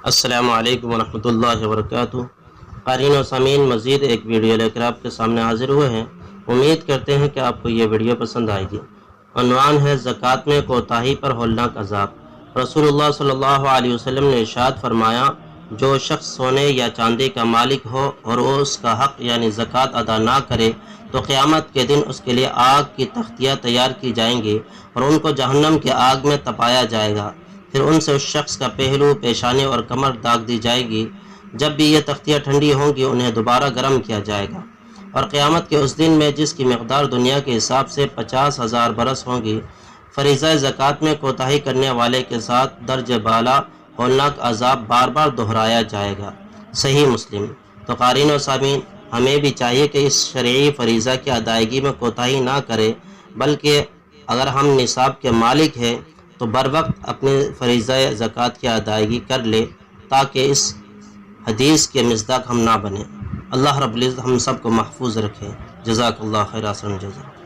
السلام علیکم ورحمۃ اللہ وبرکاتہ۔ قارئین و سامعین، مزید ایک ویڈیو لے کر آپ کے سامنے حاضر ہوئے ہیں۔ امید کرتے ہیں کہ آپ کو یہ ویڈیو پسند آئے گی۔ عنوان ہے زکوٰۃ میں کوتاہی پر ہولناک عذاب۔ رسول اللہ صلی اللہ علیہ وسلم نے ارشاد فرمایا، جو شخص سونے یا چاندی کا مالک ہو اور وہ اس کا حق یعنی زکوٰۃ ادا نہ کرے تو قیامت کے دن اس کے لیے آگ کی تختیاں تیار کی جائیں گی اور ان کو جہنم کی آگ میں تپایا جائے گا۔ پھر ان سے اس شخص کا پہلو، پیشانی اور کمر داغ دی جائے گی۔ جب بھی یہ تختیاں ٹھنڈی ہوں گی انہیں دوبارہ گرم کیا جائے گا، اور قیامت کے اس دن میں جس کی مقدار دنیا کے حساب سے 50,000 برس ہوں گی، فریضہ زکوٰۃ میں کوتاہی کرنے والے کے ساتھ درجہ بالا ہولناک عذاب بار بار دہرایا جائے گا۔ صحیح مسلم۔ تو قارئین و سامعین، ہمیں بھی چاہیے کہ اس شرعی فریضہ کی ادائیگی میں کوتاہی نہ کرے، بلکہ اگر ہم نصاب کے مالک ہیں تو بر وقت اپنی فریضہ زکوٰۃ کی ادائیگی کر لے، تاکہ اس حدیث کے مصداق ہم نہ بنیں۔ اللہ رب العزت ہم سب کو محفوظ رکھے۔ جزاک اللہ خیر، احسن الجزا۔